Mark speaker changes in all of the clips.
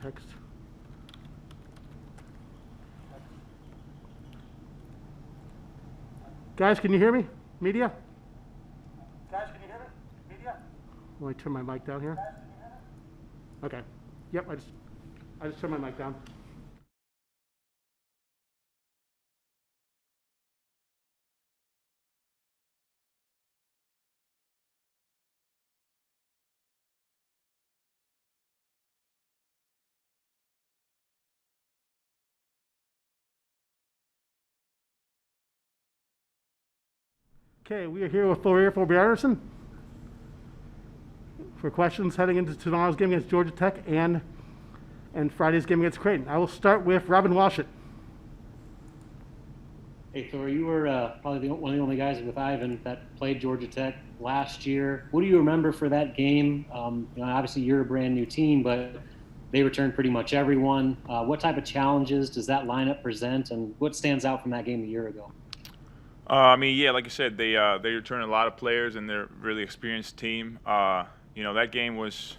Speaker 1: text. Guys, can you hear me? Media? Guys, can you hear me? Media? Let me turn my mic down here. Okay. Yep, I just turned my mic down. Okay, we are here with Thorir Thorbjarnarson for questions heading into tomorrow's game against Georgia Tech and Friday's game against Creighton. I will start with Robin Walshett.
Speaker 2: Hey, Thor, you were probably one of the only guys with Ivan that played Georgia Tech last year. What do you remember for that game? Obviously you're a brand new team, but they returned pretty much everyone. What type of challenges does that lineup present, and what stands out from that game a year ago?
Speaker 3: Like you said, they return a lot of players, and they're a really experienced team. That game was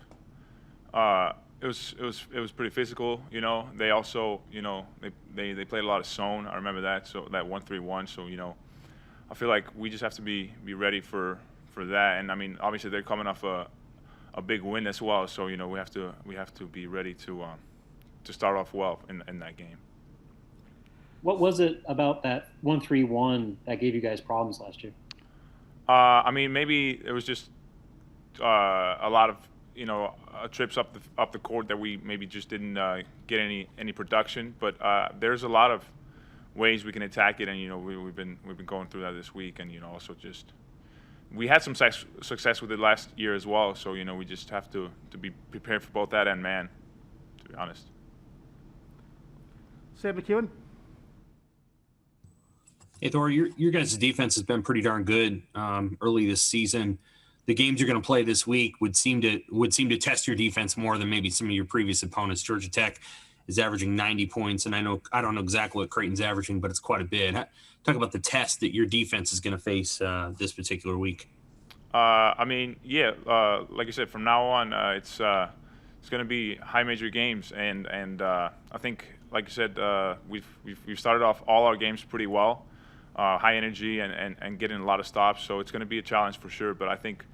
Speaker 3: it was pretty physical. They also they played a lot of zone. I remember that. So that 1-3-1. So I feel like we just have to be ready for that. And obviously they're coming off a big win as well. So we have to be ready to start off well in that game.
Speaker 2: What was it about that 1-3-1 that gave you guys problems last year?
Speaker 3: Maybe it was just a lot of trips up the court that we maybe just didn't get any production. But there's a lot of ways we can attack it, and we've been going through that this week, and also just we had some success with it last year as well. So we just have to be prepared for both that and man, to be honest.
Speaker 1: Sam McEwen.
Speaker 4: Hey, Thor, your guys' defense has been pretty darn good early this season. The games you're going to play this week would seem to test your defense more than maybe some of your previous opponents. Georgia Tech is averaging 90 points, and I don't know exactly what Creighton's averaging, but it's quite a bit. Talk about the test that your defense is going to face this particular week.
Speaker 3: Like I said, from now on, it's going to be high major games, and I think, like you said, we've started off all our games pretty well. High energy and getting a lot of stops, so it's going to be a challenge for sure. But I think,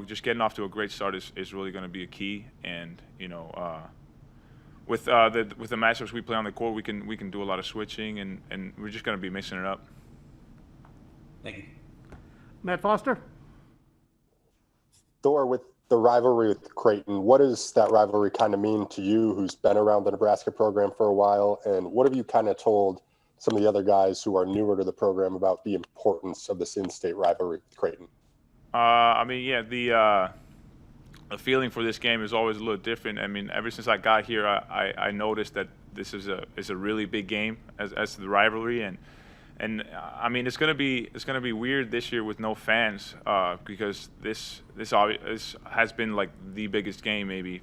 Speaker 3: just getting off to a great start is really going to be a key. And with the matchups we play on the court, we can do a lot of switching, and we're just going to be mixing it up.
Speaker 4: Thank you,
Speaker 1: Matt Foster.
Speaker 5: Thor, with the rivalry with Creighton, what does that rivalry kind of mean to you, who's been around the Nebraska program for a while, and what have you kind of told some of the other guys who are newer to the program about the importance of this in-state rivalry with Creighton?
Speaker 3: The feeling for this game is always a little different. Ever since I got here, I noticed that this is a really big game as to the rivalry, and it's gonna be weird this year with no fans because this has been like the biggest game maybe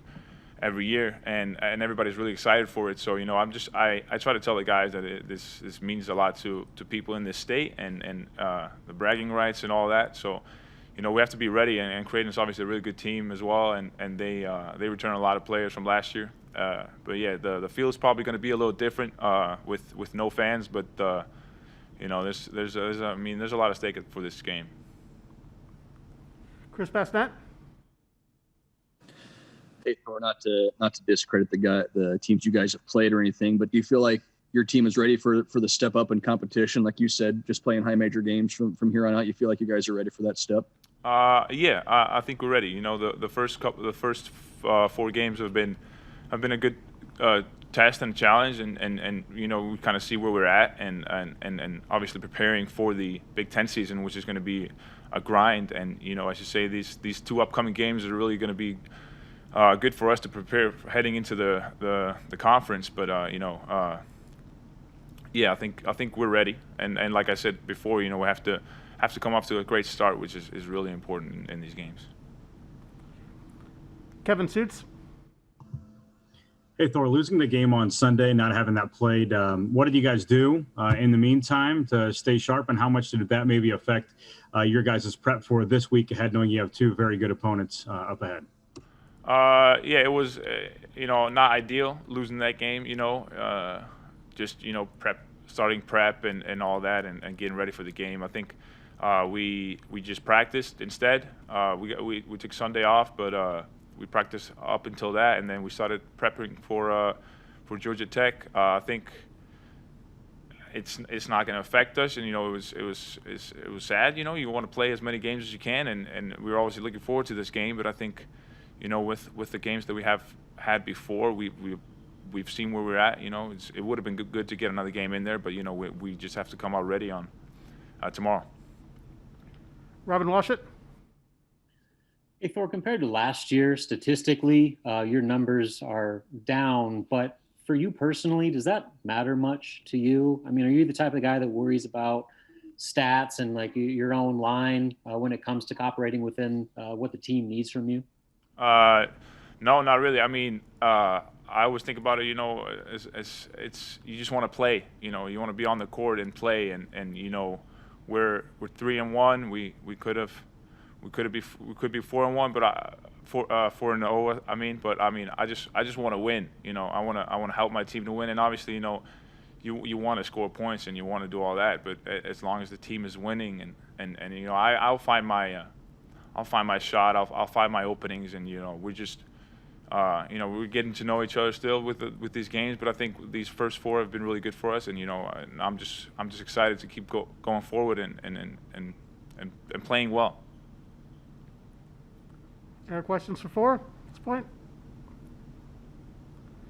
Speaker 3: every year, and everybody's really excited for it. So I try to tell the guys that this means a lot to people in this state and the bragging rights and all that. So we have to be ready, and Creighton's obviously a really good team as well, and they return a lot of players from last year. But yeah, the field is probably going to be a little different with no fans, but there's a lot of stake for this game.
Speaker 1: Chris Basnett.
Speaker 6: Hey, Thor, not to discredit the teams you guys have played or anything, but do you feel like your team is ready for the step up in competition? Like you said, just playing high major games from here on out, you feel like you guys are ready for that step?
Speaker 3: I think we're ready. The first 4 games have been a good test and challenge, and we kind of see where we're at, and obviously preparing for the Big Ten season, which is going to be a grind. And I should say these 2 upcoming games are really going to be good for us to prepare for heading into the conference. But I think we're ready, and like I said before, we have to come off to a great start, which is really important in these games.
Speaker 1: Kevin Suits.
Speaker 7: Hey, Thor, losing the game on Sunday, not having that played, what did you guys do in the meantime to stay sharp, and how much did that maybe affect your guys' prep for this week ahead, knowing you have 2 very good opponents up ahead?
Speaker 3: Yeah, it was, not ideal losing that game, just, starting prep and all that and getting ready for the game. I think we just practiced instead. We took Sunday off, but we practiced up until that, and then we started prepping for Georgia Tech. I think it's not going to affect us, and it was sad. You want to play as many games as you can, and we're obviously looking forward to this game. But I think, with the games that we have had before, we've seen where we're at. It would have been good to get another game in there, but we just have to come out ready on tomorrow.
Speaker 1: Robin Washut.
Speaker 2: Hey, Thor, compared to last year, statistically, your numbers are down, but for you personally, does that matter much to you? I mean, are you the type of guy that worries about stats and like your own line when it comes to operating within what the team needs from you?
Speaker 3: No, not really. I mean, I always think about it, as it's you just want to play. You want to be on the court and play, and we're 3-1. We could be 4-1, but 4-0. I just want to win. I want to help my team to win, and obviously, you want to score points and you want to do all that. But as long as the team is winning, and I'll find my shot. I'll find my openings, and we're just we're getting to know each other still with these games. But I think these first 4 have been really good for us, and and I'm just excited to keep going forward and playing well.
Speaker 1: Any questions for 4 at this point?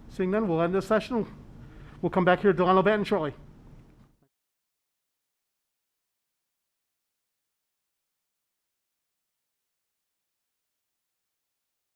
Speaker 1: Seeing none, we'll end this session. We'll come back here to Delano Banton shortly.